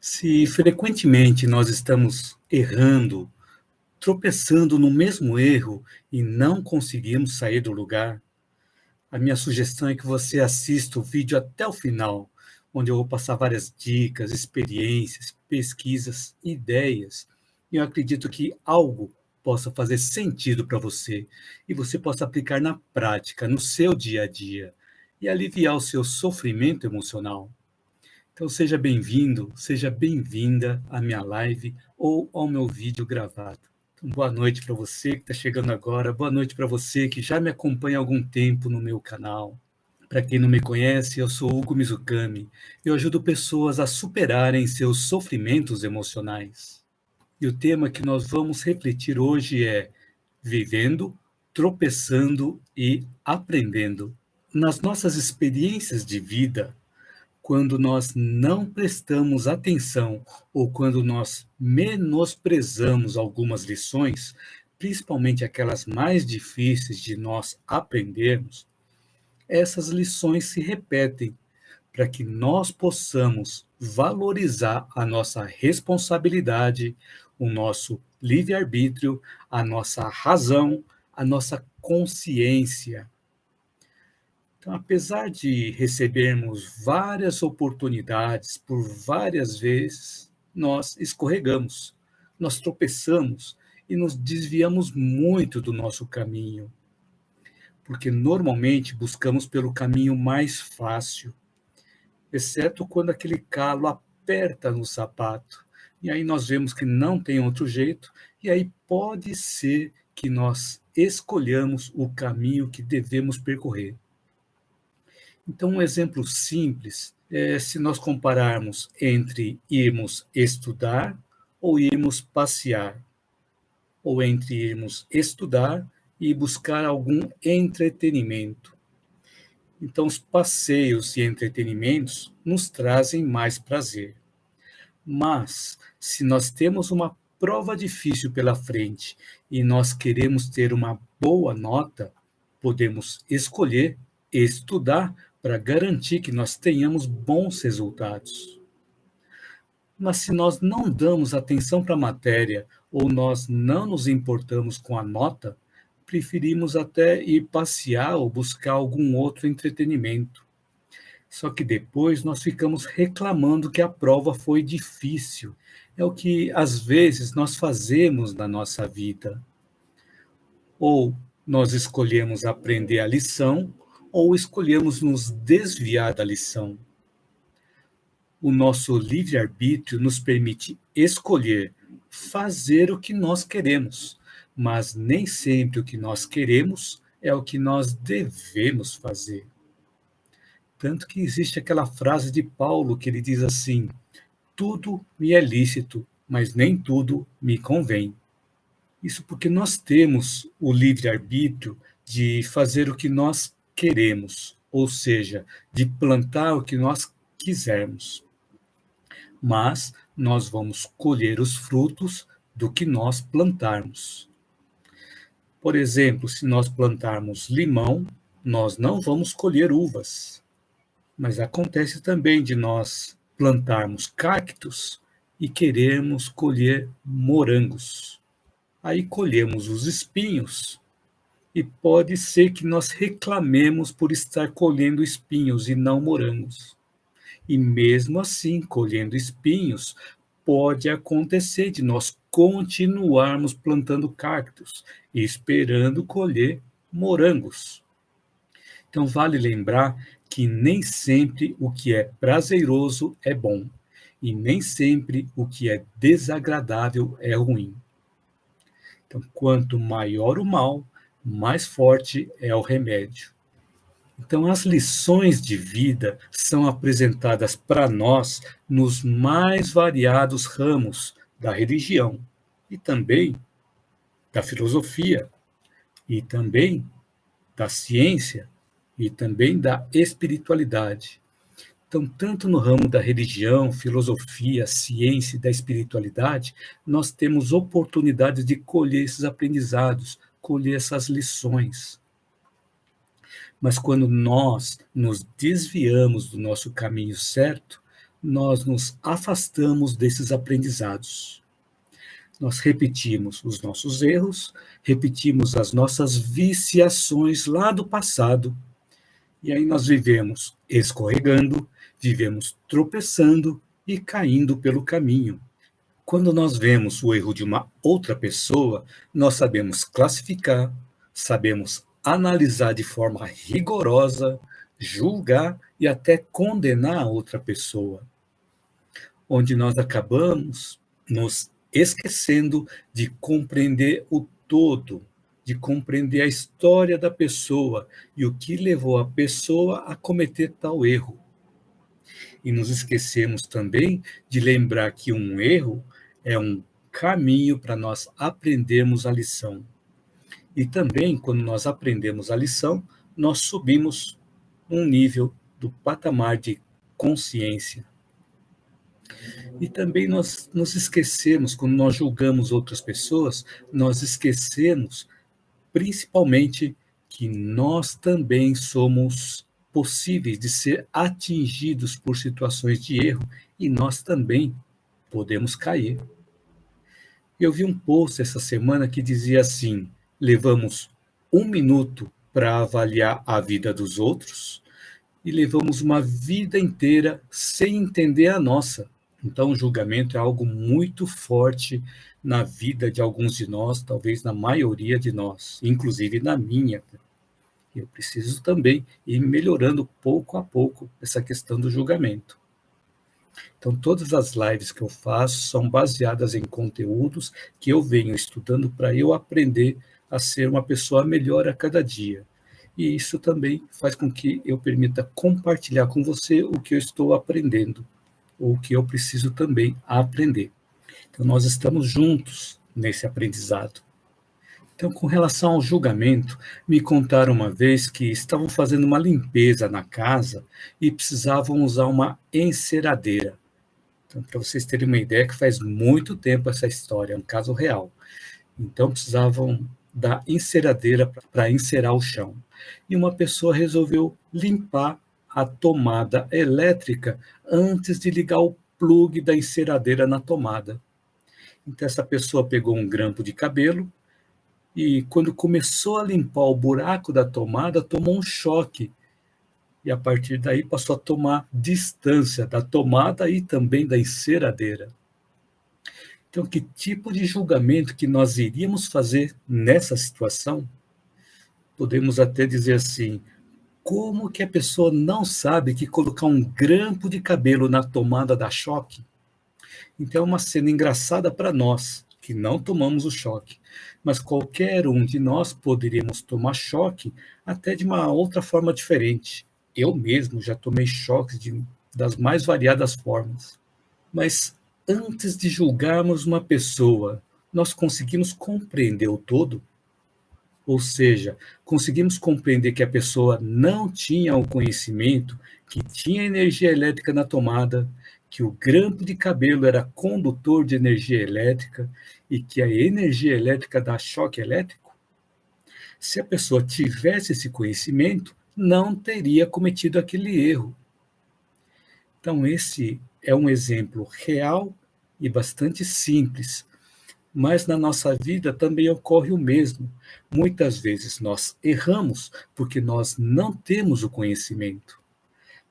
Se frequentemente nós estamos errando, tropeçando no mesmo erro e não conseguimos sair do lugar, a minha sugestão é que você assista o vídeo até o final, onde eu vou passar várias dicas, experiências, pesquisas, ideias. E eu acredito que algo possa fazer sentido para você e você possa aplicar na prática, no seu dia a dia, e aliviar o seu sofrimento emocional. Então seja bem-vindo, seja bem-vinda à minha live ou ao meu vídeo gravado. Então, boa noite para você que está chegando agora, boa noite para você que já me acompanha há algum tempo no meu canal. Para quem não me conhece, eu sou Hugo Mizukami. Eu ajudo pessoas a superarem seus sofrimentos emocionais. E o tema que nós vamos refletir hoje é vivendo, tropeçando e aprendendo. Nas nossas experiências de vida, quando nós não prestamos atenção ou quando nós menosprezamos algumas lições, principalmente aquelas mais difíceis de nós aprendermos, essas lições se repetem para que nós possamos valorizar a nossa responsabilidade, o nosso livre-arbítrio, a nossa razão, a nossa consciência. Então, apesar de recebermos várias oportunidades por várias vezes, nós escorregamos, nós tropeçamos e nos desviamos muito do nosso caminho, porque normalmente buscamos pelo caminho mais fácil, exceto quando aquele calo aperta no sapato. E aí nós vemos que não tem outro jeito, e aí pode ser que nós escolhamos o caminho que devemos percorrer. Então, um exemplo simples é se nós compararmos entre irmos estudar ou irmos passear, ou entre irmos estudar e buscar algum entretenimento. Então, os passeios e entretenimentos nos trazem mais prazer. Mas, se nós temos uma prova difícil pela frente e nós queremos ter uma boa nota, podemos escolher estudar para garantir que nós tenhamos bons resultados. Mas se nós não damos atenção para a matéria ou nós não nos importamos com a nota, preferimos até ir passear ou buscar algum outro entretenimento. Só que depois nós ficamos reclamando que a prova foi difícil. É o que às vezes nós fazemos na nossa vida. Ou nós escolhemos aprender a lição, ou escolhemos nos desviar da lição. O nosso livre-arbítrio nos permite escolher fazer o que nós queremos, mas nem sempre o que nós queremos é o que nós devemos fazer. Tanto que existe aquela frase de Paulo que ele diz assim: tudo me é lícito, mas nem tudo me convém. Isso porque nós temos o livre-arbítrio de fazer o que nós queremos, ou seja, de plantar o que nós quisermos. Mas nós vamos colher os frutos do que nós plantarmos. Por exemplo, se nós plantarmos limão, nós não vamos colher uvas. Mas acontece também de nós plantarmos cactos e querermos colher morangos. Aí colhemos os espinhos e pode ser que nós reclamemos por estar colhendo espinhos e não morangos. E mesmo assim, colhendo espinhos, pode acontecer de nós continuarmos plantando cactos e esperando colher morangos. Então, vale lembrar que nem sempre o que é prazeroso é bom, e nem sempre o que é desagradável é ruim. Então, quanto maior o mal, mais forte é o remédio. Então, as lições de vida são apresentadas para nós nos mais variados ramos da religião, e também da filosofia, e também da ciência, e também da espiritualidade. Então, tanto no ramo da religião, filosofia, ciência e da espiritualidade, nós temos oportunidades de colher esses aprendizados, colher essas lições. Mas quando nós nos desviamos do nosso caminho certo, nós nos afastamos desses aprendizados. Nós repetimos os nossos erros, repetimos as nossas viciações lá do passado, e aí nós vivemos escorregando, vivemos tropeçando e caindo pelo caminho. Quando nós vemos o erro de uma outra pessoa, nós sabemos classificar, sabemos analisar de forma rigorosa, julgar e até condenar a outra pessoa, onde nós acabamos nos esquecendo de compreender o todo, de compreender a história da pessoa e o que levou a pessoa a cometer tal erro. E nos esquecemos também de lembrar que um erro é um caminho para nós aprendermos a lição. E também, quando nós aprendemos a lição, nós subimos um nível do patamar de consciência. E também nós nos esquecemos, quando nós julgamos outras pessoas, nós esquecemos principalmente que nós também somos possíveis de ser atingidos por situações de erro e nós também podemos cair. Eu vi um post essa semana que dizia assim: levamos 1 minuto para avaliar a vida dos outros e levamos uma vida inteira sem entender a nossa. Então, o julgamento é algo muito forte na vida de alguns de nós, talvez na maioria de nós, inclusive na minha. Eu preciso também ir melhorando pouco a pouco essa questão do julgamento. Então, todas as lives que eu faço são baseadas em conteúdos que eu venho estudando para eu aprender a ser uma pessoa melhor a cada dia. E isso também faz com que eu permita compartilhar com você o que eu estou aprendendo, ou o que eu preciso também aprender. Então, nós estamos juntos nesse aprendizado. Então, com relação ao julgamento, me contaram uma vez que estavam fazendo uma limpeza na casa e precisavam usar uma enceradeira. Então, para vocês terem uma ideia, que faz muito tempo essa história, é um caso real. Então, precisavam da enceradeira para encerar o chão. E uma pessoa resolveu limpar a tomada elétrica antes de ligar o plugue da enceradeira na tomada. Então, essa pessoa pegou um grampo de cabelo e, quando começou a limpar o buraco da tomada, tomou um choque. E, a partir daí, passou a tomar distância da tomada e também da enceradeira. Então, que tipo de julgamento que nós iríamos fazer nessa situação? Podemos até dizer assim: como que a pessoa não sabe que colocar um grampo de cabelo na tomada dá choque? Então, é uma cena engraçada para nós, que não tomamos o choque. Mas qualquer um de nós poderíamos tomar choque até de uma outra forma diferente. Eu mesmo já tomei choques das mais variadas formas. Mas antes de julgarmos uma pessoa, nós conseguimos compreender o todo? Ou seja, conseguimos compreender que a pessoa não tinha o conhecimento, que tinha energia elétrica na tomada, que o grampo de cabelo era condutor de energia elétrica e que a energia elétrica dá choque elétrico? Se a pessoa tivesse esse conhecimento, não teria cometido aquele erro. Então, esse é um exemplo real e bastante simples, mas na nossa vida também ocorre o mesmo. Muitas vezes nós erramos porque nós não temos o conhecimento.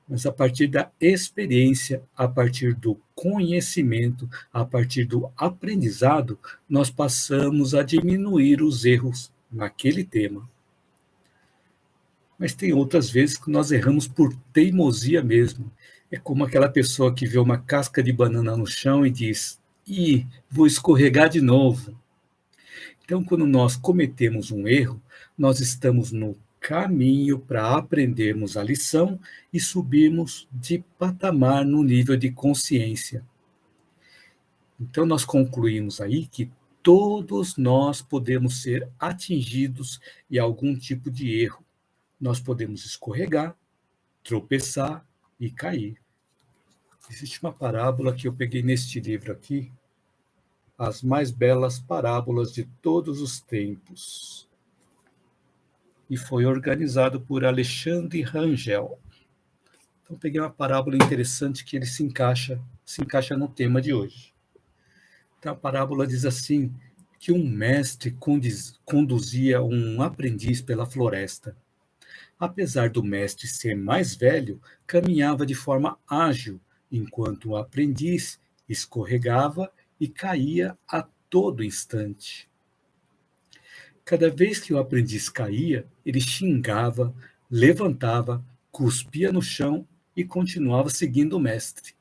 Mas a partir da experiência, a partir do conhecimento, a partir do aprendizado, nós passamos a diminuir os erros naquele tema. Mas tem outras vezes que nós erramos por teimosia mesmo. É como aquela pessoa que vê uma casca de banana no chão e diz: "Ih, vou escorregar de novo". Então, quando nós cometemos um erro, nós estamos no caminho para aprendermos a lição e subirmos de patamar no nível de consciência. Então, nós concluímos aí que todos nós podemos ser atingidos em algum tipo de erro. Nós podemos escorregar, tropeçar e cair. Existe uma parábola que eu peguei neste livro aqui, As Mais Belas Parábolas de Todos os Tempos, e foi organizado por Alexandre Rangel. Então, peguei uma parábola interessante que ele se encaixa no tema de hoje. Então, a parábola diz assim, que um mestre conduzia um aprendiz pela floresta. Apesar do mestre ser mais velho, caminhava de forma ágil, enquanto o aprendiz escorregava e caía a todo instante. Cada vez que o aprendiz caía, ele xingava, levantava, cuspia no chão e continuava seguindo o mestre.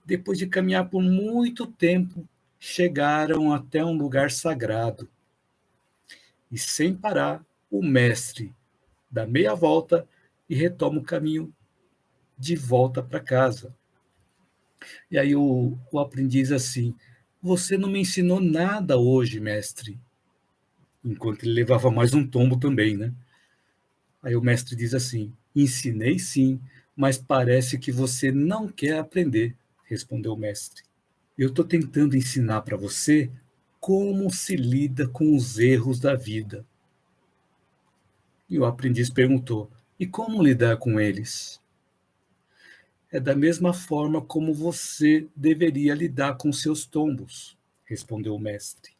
Depois de caminhar por muito tempo, chegaram até um lugar sagrado. E sem parar, o mestre dá meia volta e retoma o caminho de volta para casa. E aí o aprendiz assim, você não me ensinou nada hoje, mestre. Enquanto ele levava mais um tombo também, né? Aí o mestre diz assim, ensinei sim, mas parece que você não quer aprender, respondeu o mestre. Eu estou tentando ensinar para você como se lida com os erros da vida. E o aprendiz perguntou, e como lidar com eles? É da mesma forma como você deveria lidar com seus tombos, respondeu o mestre.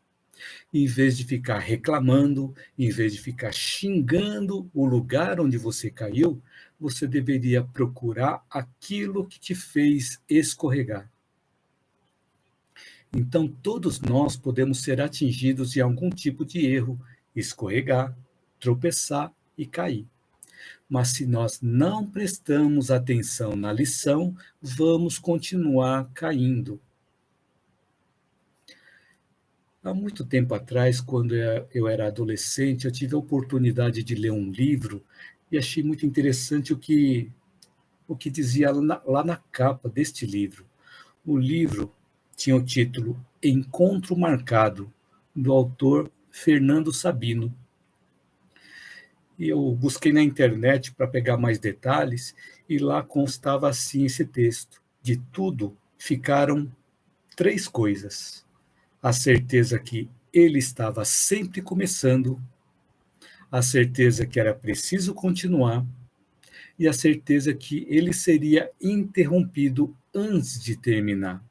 Em vez de ficar reclamando, em vez de ficar xingando o lugar onde você caiu, você deveria procurar aquilo que te fez escorregar. Então, todos nós podemos ser atingidos de algum tipo de erro, escorregar, tropeçar e cair. Mas se nós não prestamos atenção na lição, vamos continuar caindo. Há muito tempo atrás, quando eu era adolescente, eu tive a oportunidade de ler um livro e achei muito interessante o que dizia lá na capa deste livro. O livro tinha o título Encontro Marcado, do autor Fernando Sabino. E eu busquei na internet para pegar mais detalhes e lá constava assim esse texto. De tudo ficaram três coisas: a certeza que ele estava sempre começando, a certeza que era preciso continuar e a certeza que ele seria interrompido antes de terminar.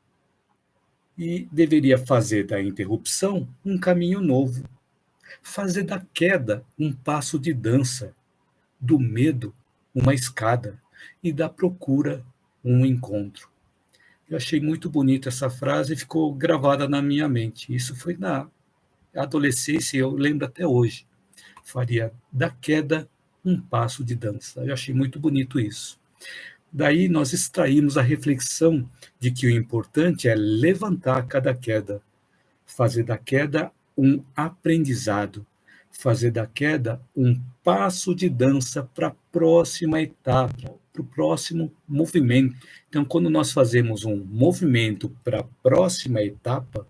E deveria fazer da interrupção um caminho novo, fazer da queda um passo de dança, do medo uma escada e da procura um encontro. Eu achei muito bonita essa frase e ficou gravada na minha mente. Isso foi na adolescência e eu lembro até hoje. Faria da queda um passo de dança. Eu achei muito bonito isso. Daí nós extraímos a reflexão de que o importante é levantar cada queda, fazer da queda um aprendizado, fazer da queda um passo de dança para a próxima etapa, para o próximo movimento. Então, quando nós fazemos um movimento para a próxima etapa,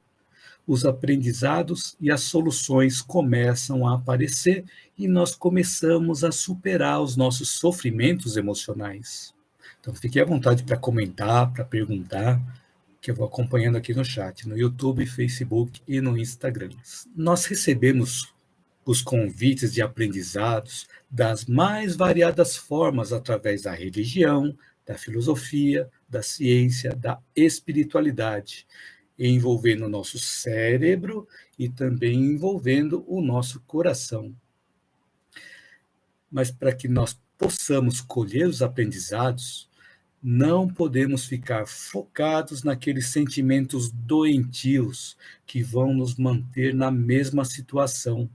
os aprendizados e as soluções começam a aparecer e nós começamos a superar os nossos sofrimentos emocionais. Então, fique à vontade para comentar, para perguntar, que eu vou acompanhando aqui no chat, no YouTube, Facebook e no Instagram. Nós recebemos os convites de aprendizados das mais variadas formas através da religião, da filosofia, da ciência, da espiritualidade, envolvendo o nosso cérebro e também envolvendo o nosso coração. Mas para que nós possamos colher os aprendizados, não podemos ficar focados naqueles sentimentos doentios que vão nos manter na mesma situação.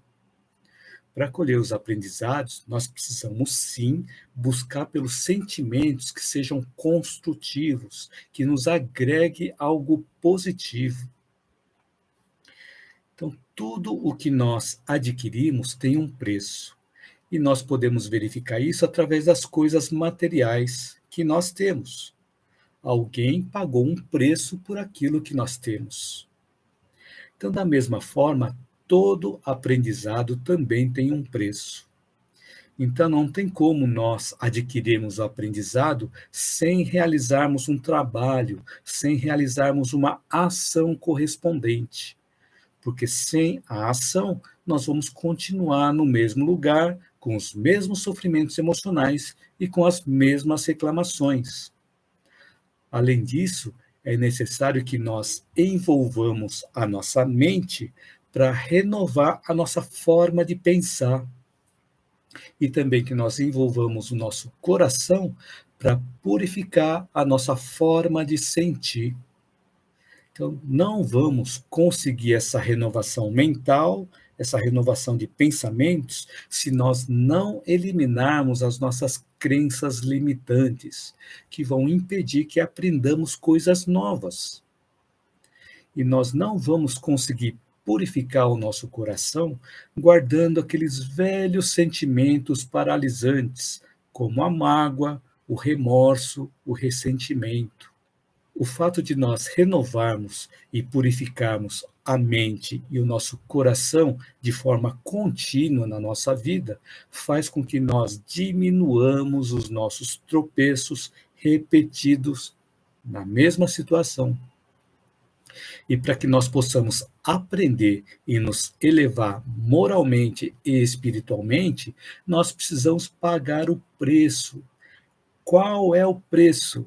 Para colher os aprendizados, nós precisamos sim buscar pelos sentimentos que sejam construtivos, que nos agregue algo positivo. Então, tudo o que nós adquirimos tem um preço. E nós podemos verificar isso através das coisas materiais que nós temos. Alguém pagou um preço por aquilo que nós temos. Então, da mesma forma, todo aprendizado também tem um preço. Então, não tem como nós adquirirmos o aprendizado sem realizarmos um trabalho, sem realizarmos uma ação correspondente. Porque sem a ação, nós vamos continuar no mesmo lugar, com com os mesmos sofrimentos emocionais e com as mesmas reclamações. Além disso, é necessário que nós envolvamos a nossa mente para renovar a nossa forma de pensar e também que nós envolvamos o nosso coração para purificar a nossa forma de sentir. Então, não vamos conseguir essa renovação mental, essa renovação de pensamentos, se nós não eliminarmos as nossas crenças limitantes, que vão impedir que aprendamos coisas novas. E nós não vamos conseguir purificar o nosso coração guardando aqueles velhos sentimentos paralisantes, como a mágoa, o remorso, o ressentimento. O fato de nós renovarmos e purificarmos a mente e o nosso coração de forma contínua na nossa vida faz com que nós diminuamos os nossos tropeços repetidos na mesma situação. E para que nós possamos aprender e nos elevar moralmente e espiritualmente, nós precisamos pagar o preço. Qual é o preço?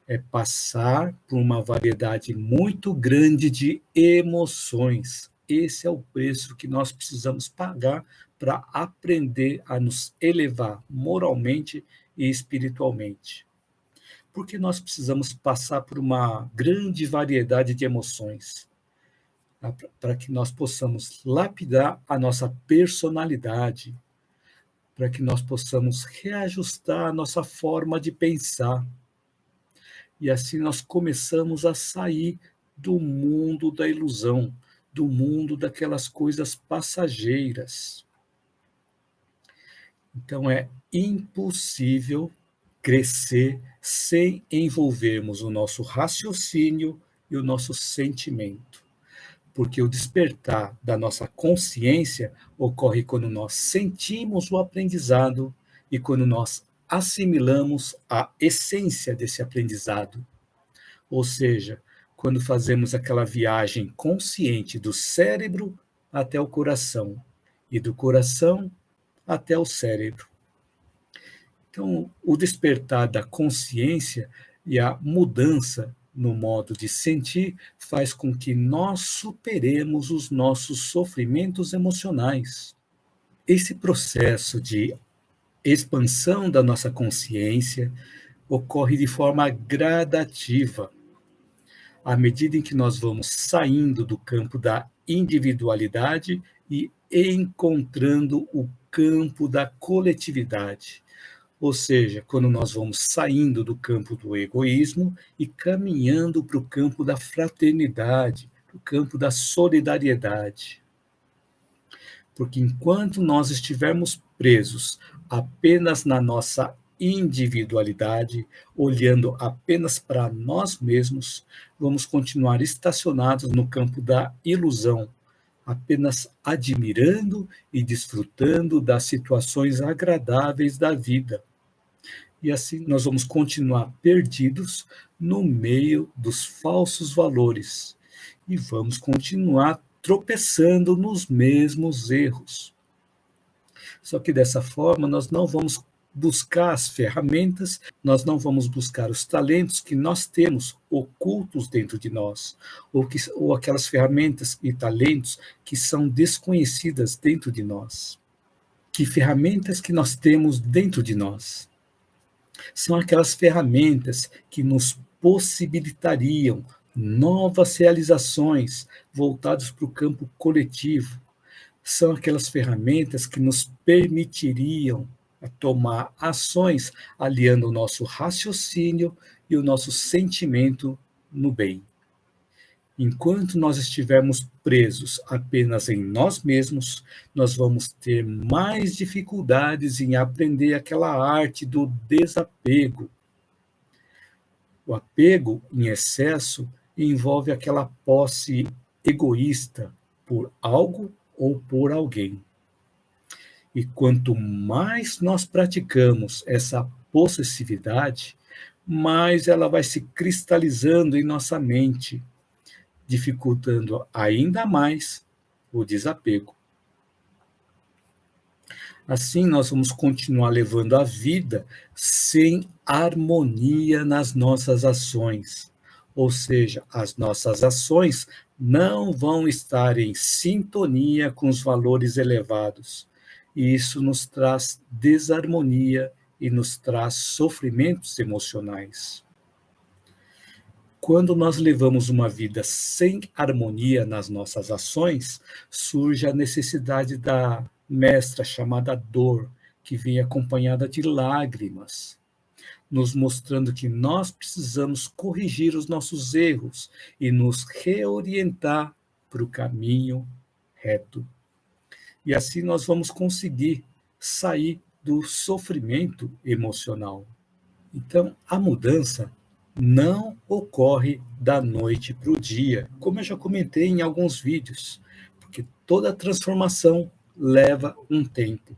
É passar por uma variedade muito grande de emoções. Esse é o preço que nós precisamos pagar para aprender a nos elevar moralmente e espiritualmente. Porque nós precisamos passar por uma grande variedade de emoções, para que nós possamos lapidar a nossa personalidade, para que nós possamos reajustar a nossa forma de pensar. E assim nós começamos a sair do mundo da ilusão, do mundo daquelas coisas passageiras. Então é impossível crescer sem envolvermos o nosso raciocínio e o nosso sentimento. Porque o despertar da nossa consciência ocorre quando nós sentimos o aprendizado e quando nós assimilamos a essência desse aprendizado. Ou seja, quando fazemos aquela viagem consciente do cérebro até o coração e do coração até o cérebro. Então, o despertar da consciência e a mudança no modo de sentir faz com que nós superemos os nossos sofrimentos emocionais. Esse processo de expansão da nossa consciência ocorre de forma gradativa, à medida em que nós vamos saindo do campo da individualidade e encontrando o campo da coletividade. Ou seja, quando nós vamos saindo do campo do egoísmo e caminhando para o campo da fraternidade, para o campo da solidariedade. Porque enquanto nós estivermos presos apenas na nossa individualidade, olhando apenas para nós mesmos, vamos continuar estacionados no campo da ilusão, apenas admirando e desfrutando das situações agradáveis da vida. E assim nós vamos continuar perdidos no meio dos falsos valores e vamos continuar tropeçando nos mesmos erros. Só que dessa forma nós não vamos buscar as ferramentas, nós não vamos buscar os talentos que nós temos ocultos dentro de nós, ou aquelas ferramentas e talentos que são desconhecidas dentro de nós. Que ferramentas que nós temos dentro de nós? São aquelas ferramentas que nos possibilitariam novas realizações voltadas para o campo coletivo. São aquelas ferramentas que nos permitiriam tomar ações aliando o nosso raciocínio e o nosso sentimento no bem. Enquanto nós estivermos presos apenas em nós mesmos, nós vamos ter mais dificuldades em aprender aquela arte do desapego. O apego em excesso envolve aquela posse egoísta por algo ou por alguém. E quanto mais nós praticamos essa possessividade, mais ela vai se cristalizando em nossa mente, dificultando ainda mais o desapego. Assim, nós vamos continuar levando a vida sem harmonia nas nossas ações. Ou seja, as nossas ações não vão estar em sintonia com os valores elevados. E isso nos traz desarmonia e nos traz sofrimentos emocionais. Quando nós levamos uma vida sem harmonia nas nossas ações, surge a necessidade da mestra chamada dor, que vem acompanhada de lágrimas, nos mostrando que nós precisamos corrigir os nossos erros e nos reorientar para o caminho reto. E assim nós vamos conseguir sair do sofrimento emocional. Então, a mudança não ocorre da noite para o dia, como eu já comentei em alguns vídeos, porque toda transformação leva um tempo.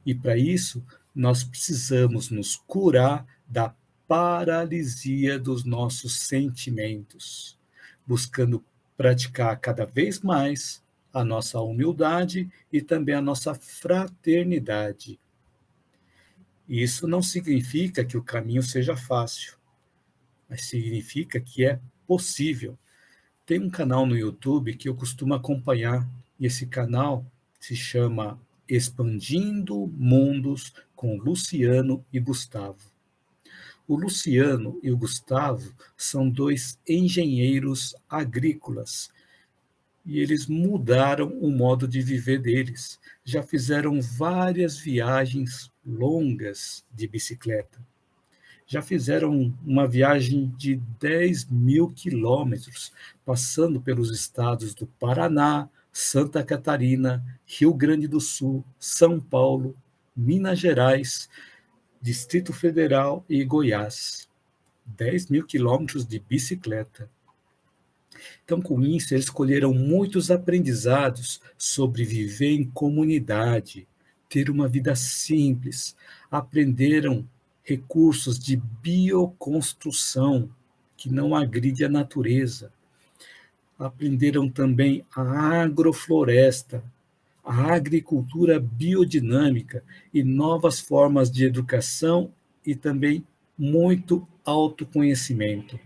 E para isso, nós precisamos nos curar da paralisia dos nossos sentimentos, buscando praticar cada vez mais a nossa humildade e também a nossa fraternidade. Isso não significa que o caminho seja fácil, mas significa que é possível. Tem um canal no YouTube que eu costumo acompanhar, e esse canal se chama Expandindo Mundos com Luciano e Gustavo. O Luciano e o Gustavo são dois engenheiros agrícolas e eles mudaram o modo de viver deles. Já fizeram várias viagens longas de bicicleta. Já fizeram uma viagem de 10.000 quilômetros, passando pelos estados do Paraná, Santa Catarina, Rio Grande do Sul, São Paulo, Minas Gerais, Distrito Federal e Goiás. 10.000 quilômetros de bicicleta. Então, com isso, eles colheram muitos aprendizados sobre viver em comunidade, ter uma vida simples, aprenderam recursos de bioconstrução, que não agride a natureza. Aprenderam também a agrofloresta, a agricultura biodinâmica e novas formas de educação e também muito autoconhecimento.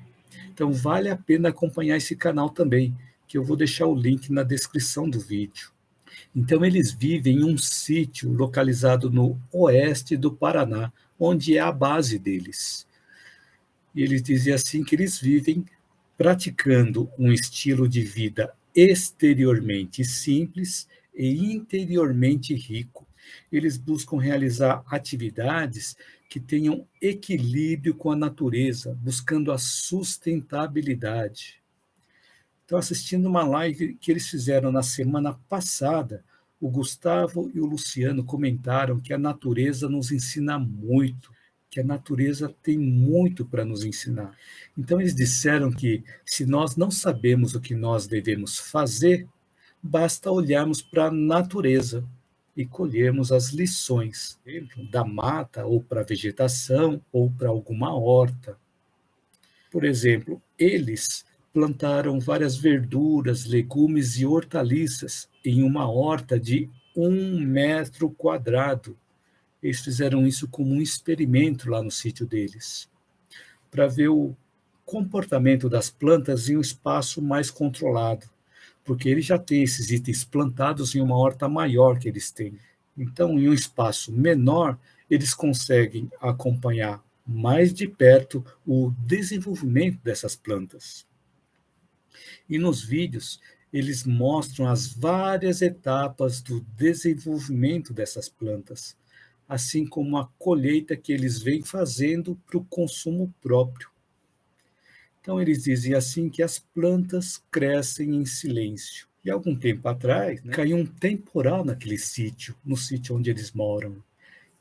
Então, vale a pena acompanhar esse canal também, que eu vou deixar o link na descrição do vídeo. Então, eles vivem em um sítio localizado no oeste do Paraná, onde é a base deles. E eles dizem assim que eles vivem praticando um estilo de vida exteriormente simples e interiormente rico. Eles buscam realizar atividades que tenham equilíbrio com a natureza, buscando a sustentabilidade. Então, assistindo uma live que eles fizeram na semana passada, o Gustavo e o Luciano comentaram que a natureza nos ensina muito, que a natureza tem muito para nos ensinar. Então, eles disseram que se nós não sabemos o que nós devemos fazer, basta olharmos para a natureza e colhermos as lições, da mata, ou para a vegetação, ou para alguma horta. Por exemplo, eles plantaram várias verduras, legumes e hortaliças em uma horta de 1 metro quadrado. Eles fizeram isso como um experimento lá no sítio deles, para ver o comportamento das plantas em um espaço mais controlado, porque eles já têm esses itens plantados em uma horta maior que eles têm. Então, em um espaço menor, eles conseguem acompanhar mais de perto o desenvolvimento dessas plantas. E nos vídeos, eles mostram as várias etapas do desenvolvimento dessas plantas, assim como a colheita que eles vêm fazendo para o consumo próprio. Então, eles dizem assim que as plantas crescem em silêncio. E algum tempo atrás, caiu um temporal naquele sítio, no sítio onde eles moram.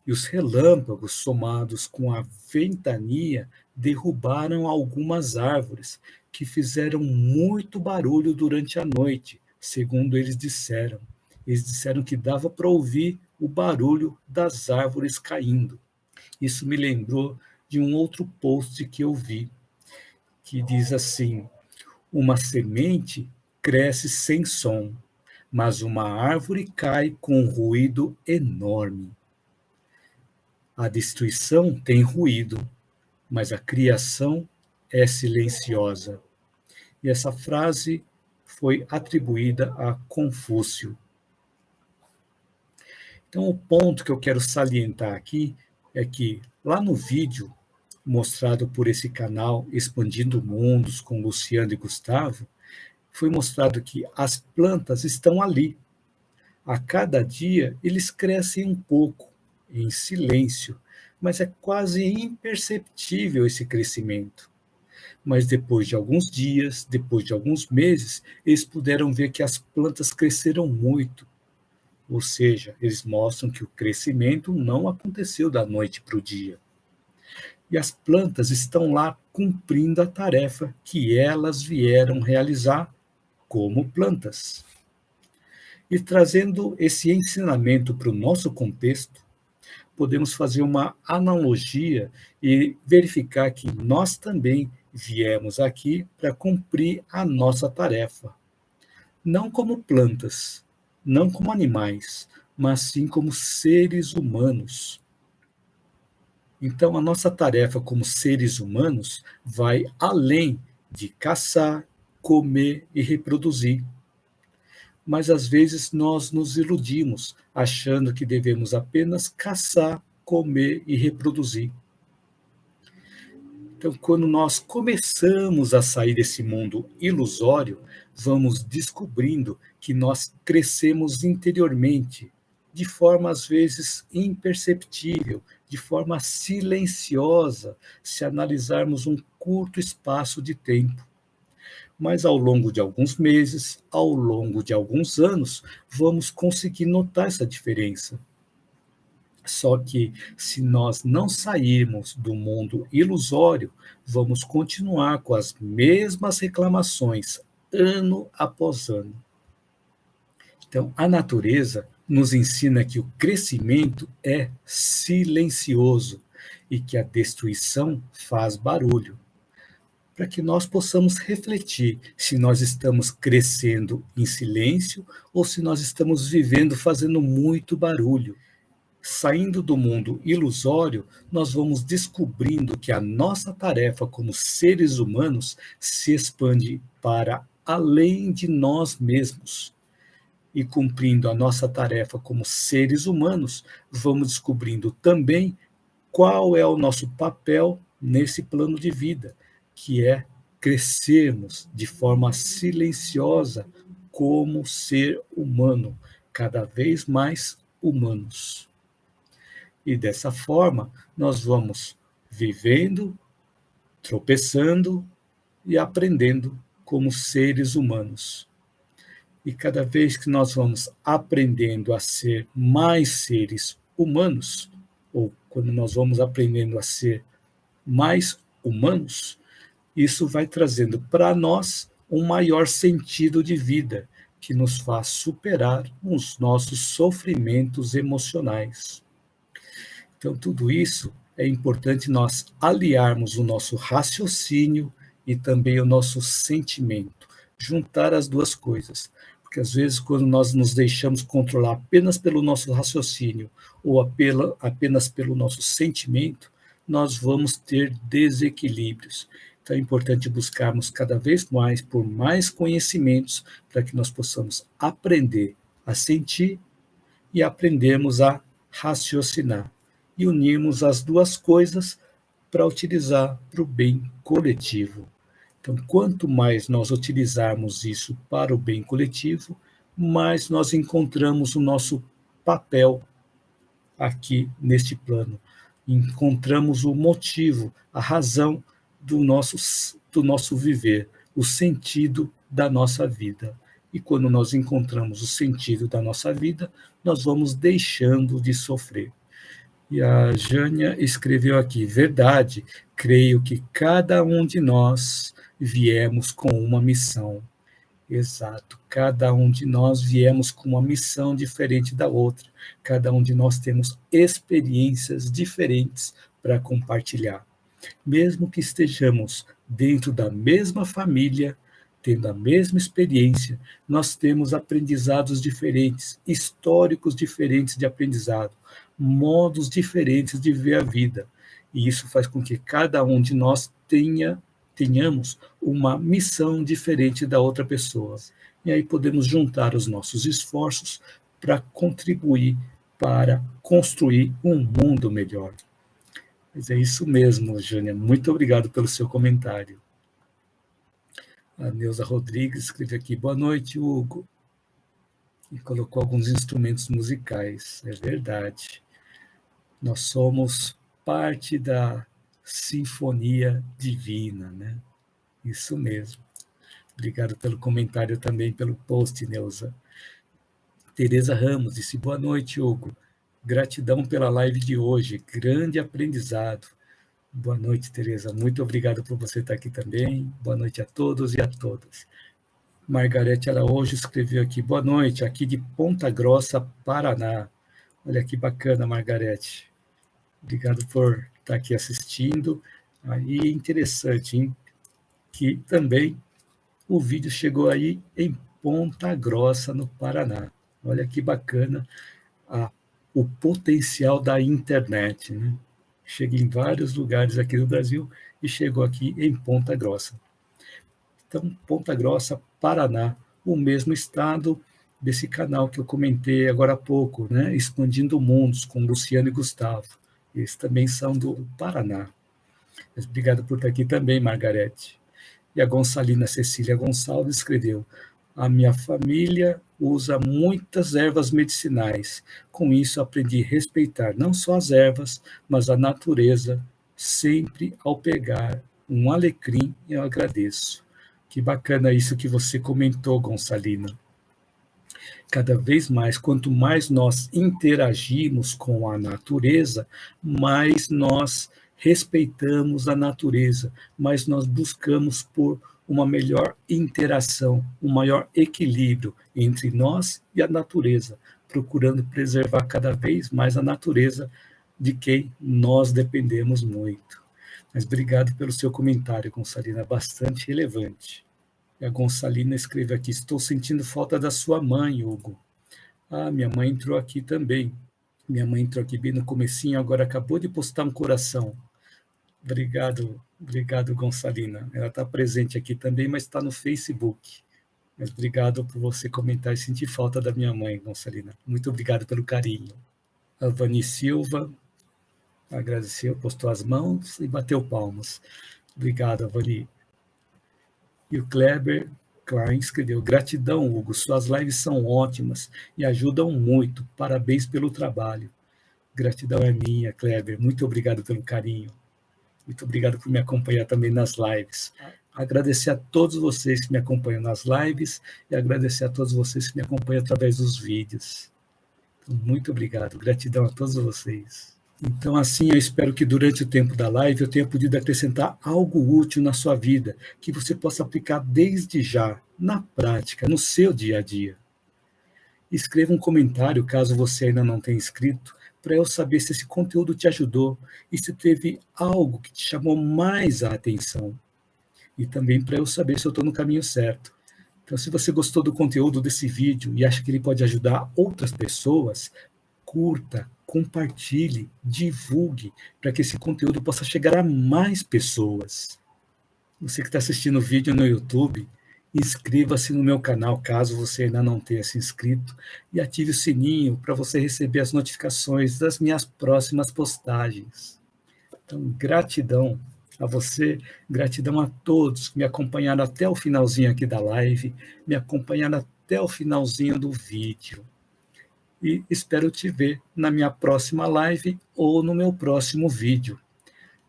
E os relâmpagos, somados com a ventania, derrubaram algumas árvores, que fizeram muito barulho durante a noite, segundo eles disseram. Eles disseram que dava para ouvir o barulho das árvores caindo. Isso me lembrou de um outro post que eu vi, que diz assim: uma semente cresce sem som, mas uma árvore cai com um ruído enorme. A destruição tem ruído, mas a criação é silenciosa. E essa frase foi atribuída a Confúcio. Então, o ponto que eu quero salientar aqui é que, lá no vídeo mostrado por esse canal Expandindo Mundos com Luciano e Gustavo, foi mostrado que as plantas estão ali. A cada dia eles crescem um pouco, em silêncio, mas é quase imperceptível esse crescimento. Mas depois de alguns dias, depois de alguns meses, eles puderam ver que as plantas cresceram muito. Ou seja, eles mostram que o crescimento não aconteceu da noite para o dia. E as plantas estão lá cumprindo a tarefa que elas vieram realizar como plantas. E trazendo esse ensinamento para o nosso contexto, podemos fazer uma analogia e verificar que nós também viemos aqui para cumprir a nossa tarefa. Não como plantas, não como animais, mas sim como seres humanos. Então, a nossa tarefa como seres humanos vai além de caçar, comer e reproduzir. Mas às vezes nós nos iludimos, achando que devemos apenas caçar, comer e reproduzir. Então, quando nós começamos a sair desse mundo ilusório, vamos descobrindo que nós crescemos interiormente, de forma às vezes imperceptível, de forma silenciosa, se analisarmos um curto espaço de tempo. Mas ao longo de alguns meses, ao longo de alguns anos, vamos conseguir notar essa diferença. Só que, se nós não sairmos do mundo ilusório, vamos continuar com as mesmas reclamações, ano após ano. Então, a natureza nos ensina que o crescimento é silencioso e que a destruição faz barulho, para que nós possamos refletir se nós estamos crescendo em silêncio ou se nós estamos vivendo fazendo muito barulho. Saindo do mundo ilusório, nós vamos descobrindo que a nossa tarefa como seres humanos se expande para além de nós mesmos. E cumprindo a nossa tarefa como seres humanos, vamos descobrindo também qual é o nosso papel nesse plano de vida, que é crescermos de forma silenciosa como ser humano, cada vez mais humanos. E dessa forma, nós vamos vivendo, tropeçando e aprendendo como seres humanos. E cada vez que nós vamos aprendendo a ser mais seres humanos, ou quando nós vamos aprendendo a ser mais humanos, isso vai trazendo para nós um maior sentido de vida, que nos faz superar os nossos sofrimentos emocionais. Então, tudo isso é importante nós aliarmos o nosso raciocínio e também o nosso sentimento, juntar as duas coisas. Porque às vezes, quando nós nos deixamos controlar apenas pelo nosso raciocínio ou apenas pelo nosso sentimento, nós vamos ter desequilíbrios. Então, é importante buscarmos cada vez mais por mais conhecimentos para que nós possamos aprender a sentir e aprendermos a raciocinar e unirmos as duas coisas para utilizar para o bem coletivo. Então, quanto mais nós utilizarmos isso para o bem coletivo, mais nós encontramos o nosso papel aqui neste plano. Encontramos o motivo, a razão do nosso viver, o sentido da nossa vida. E quando nós encontramos o sentido da nossa vida, nós vamos deixando de sofrer. E a Jânia escreveu aqui: verdade, creio que cada um de nós viemos com uma missão. Exato, cada um de nós viemos com uma missão diferente da outra. Cada um de nós temos experiências diferentes para compartilhar. Mesmo que estejamos dentro da mesma família, tendo a mesma experiência, nós temos aprendizados diferentes, históricos diferentes de aprendizado, modos diferentes de ver a vida. E isso faz com que cada um de nós tenhamos uma missão diferente da outra pessoa. E aí podemos juntar os nossos esforços para contribuir para construir um mundo melhor. Mas é isso mesmo, Jânia. Muito obrigado pelo seu comentário. A Neuza Rodrigues escreve aqui, boa noite, Hugo. E colocou alguns instrumentos musicais. É verdade. Nós somos parte da sinfonia divina, né? Isso mesmo. Obrigado pelo comentário também, pelo post, Neuza. Tereza Ramos disse, boa noite, Hugo. Gratidão pela live de hoje, grande aprendizado. Boa noite, Tereza. Muito obrigado por você estar aqui também. Boa noite a todos e a todas. Margarete Araújo escreveu aqui, boa noite, aqui de Ponta Grossa, Paraná. Olha que bacana, Margarete. Obrigado por estar aqui assistindo. Aí é interessante, hein? Que também o vídeo chegou aí em Ponta Grossa, no Paraná. Olha que bacana o potencial da internet, né? Chega em vários lugares aqui no Brasil e chegou aqui em Ponta Grossa. Então, Ponta Grossa, Paraná, o mesmo estado desse canal que eu comentei agora há pouco, né? Expandindo Mundos, com Luciano e Gustavo. Eles também são do Paraná. Mas obrigado por estar aqui também, Margarete. E a Gonçalina Cecília Gonçalves escreveu, a minha família usa muitas ervas medicinais. Com isso, aprendi a respeitar não só as ervas, mas a natureza. Sempre ao pegar um alecrim, eu agradeço. Que bacana isso que você comentou, Gonçalina. Cada vez mais, quanto mais nós interagimos com a natureza, mais nós respeitamos a natureza, mais nós buscamos por uma melhor interação, um maior equilíbrio entre nós e a natureza, procurando preservar cada vez mais a natureza de quem nós dependemos muito. Mas obrigado pelo seu comentário, Gonçalina, bastante relevante. E a Gonçalina escreve aqui, estou sentindo falta da sua mãe, Hugo. Ah, minha mãe entrou aqui também. Minha mãe entrou aqui bem no comecinho, agora acabou de postar um coração. Obrigado, Gonçalina. Ela está presente aqui também, mas está no Facebook. Mas obrigado por você comentar e sentir falta da minha mãe, Gonçalina. Muito obrigado pelo carinho. A Vani Silva agradeceu, postou as mãos e bateu palmas. Obrigado, Vani. E o Kleber Klein escreveu, gratidão, Hugo, suas lives são ótimas e ajudam muito. Parabéns pelo trabalho. Gratidão é minha, Kleber. Muito obrigado pelo carinho. Muito obrigado por me acompanhar também nas lives. Agradecer a todos vocês que me acompanham nas lives e agradecer a todos vocês que me acompanham através dos vídeos. Então, muito obrigado. Gratidão a todos vocês. Então, assim, eu espero que durante o tempo da live eu tenha podido acrescentar algo útil na sua vida, que você possa aplicar desde já, na prática, no seu dia a dia. Escreva um comentário, caso você ainda não tenha escrito, para eu saber se esse conteúdo te ajudou e se teve algo que te chamou mais a atenção. E também para eu saber se eu estou no caminho certo. Então, se você gostou do conteúdo desse vídeo e acha que ele pode ajudar outras pessoas, curta, compartilhe, divulgue, para que esse conteúdo possa chegar a mais pessoas. Você que está assistindo o vídeo no YouTube, inscreva-se no meu canal, caso você ainda não tenha se inscrito, e ative o sininho para você receber as notificações das minhas próximas postagens. Então, gratidão a você, gratidão a todos que me acompanharam até o finalzinho aqui da live, me acompanharam até o finalzinho do vídeo. E espero te ver na minha próxima live ou no meu próximo vídeo.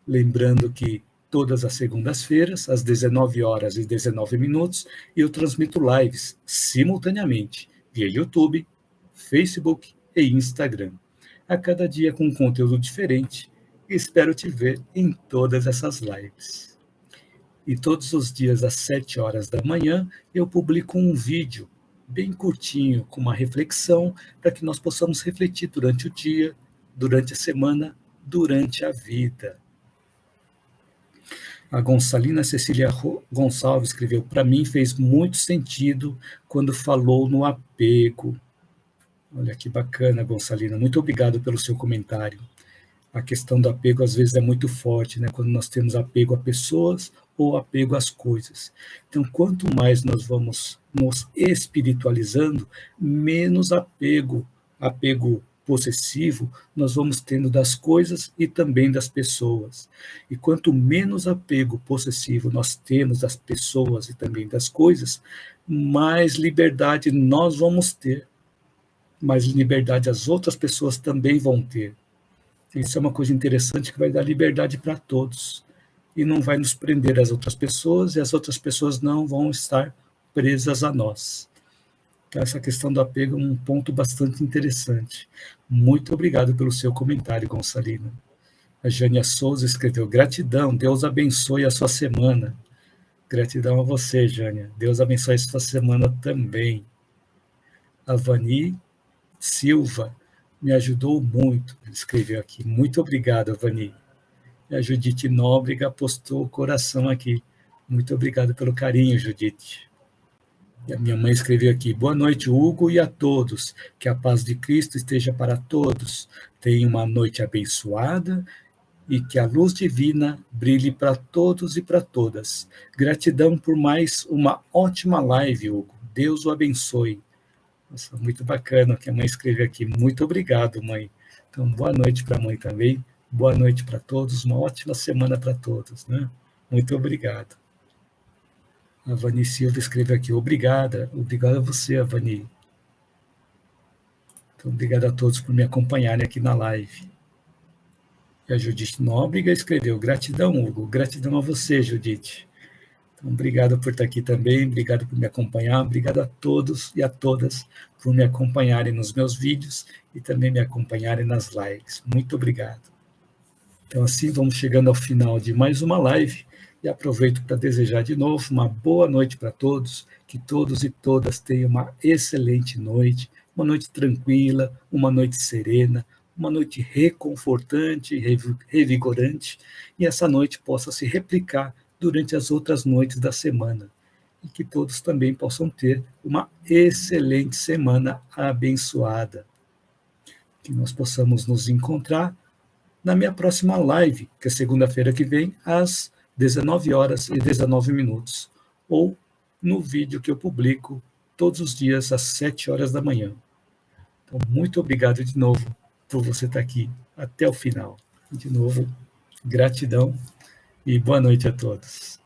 Lembrando que todas as segundas-feiras, às 19h19, eu transmito lives simultaneamente via YouTube, Facebook e Instagram. A cada dia com um conteúdo diferente. E espero te ver em todas essas lives. E todos os dias às 7h eu publico um vídeo bem curtinho, com uma reflexão, para que nós possamos refletir durante o dia, durante a semana, durante a vida. A Gonçalina Cecília Gonçalves escreveu: para mim fez muito sentido quando falou no apego. Olha que bacana, Gonçalina. Muito obrigado pelo seu comentário. A questão do apego às vezes é muito forte, né? Quando nós temos apego a pessoas ou apego às coisas. Então, quanto mais nós vamos nos espiritualizando, menos apego possessivo, nós vamos tendo das coisas e também das pessoas. E quanto menos apego possessivo nós temos das pessoas e também das coisas, mais liberdade nós vamos ter, mais liberdade as outras pessoas também vão ter. Isso é uma coisa interessante que vai dar liberdade para todos e não vai nos prender às outras pessoas e as outras pessoas não vão estar presas a nós. Então, essa questão do apego é um ponto bastante interessante. Muito obrigado pelo seu comentário, Gonçalina. A Jânia Souza escreveu: gratidão, Deus abençoe a sua semana. Gratidão a você, Jânia. Deus abençoe a sua semana também. A Vani Silva me ajudou muito, escreveu aqui. Muito obrigado, Vani. E a Judite Nóbrega postou o coração aqui. Muito obrigado pelo carinho, Judite. E a minha mãe escreveu aqui: boa noite, Hugo, e a todos. Que a paz de Cristo esteja para todos. Tenha uma noite abençoada e que a luz divina brilhe para todos e para todas. Gratidão por mais uma ótima live, Hugo. Deus o abençoe. Nossa, muito bacana o que a mãe escreveu aqui. Muito obrigado, mãe. Então, boa noite para a mãe também. Boa noite para todos. Uma ótima semana para todos, né? Muito obrigado. A Vani Silva escreveu aqui: obrigada. Obrigado a você, Avani. Então, obrigado a todos por me acompanharem aqui na live. E a Judite Nóbrega escreveu: gratidão, Hugo. Gratidão a você, Judite. Então, obrigado por estar aqui também, obrigado por me acompanhar, obrigado a todos e a todas por me acompanharem nos meus vídeos e também me acompanharem nas lives. Muito obrigado. Então, assim, vamos chegando ao final de mais uma live e aproveito para desejar de novo uma boa noite para todos, que todos e todas tenham uma excelente noite, uma noite tranquila, uma noite serena, uma noite reconfortante e revigorante, e essa noite possa se replicar durante as outras noites da semana. E que todos também possam ter uma excelente semana abençoada. Que nós possamos nos encontrar na minha próxima live, que é segunda-feira que vem, às 19h19, ou no vídeo que eu publico todos os dias às 7h da manhã. Então, muito obrigado de novo por você estar aqui até o final. De novo, gratidão e boa noite a todos.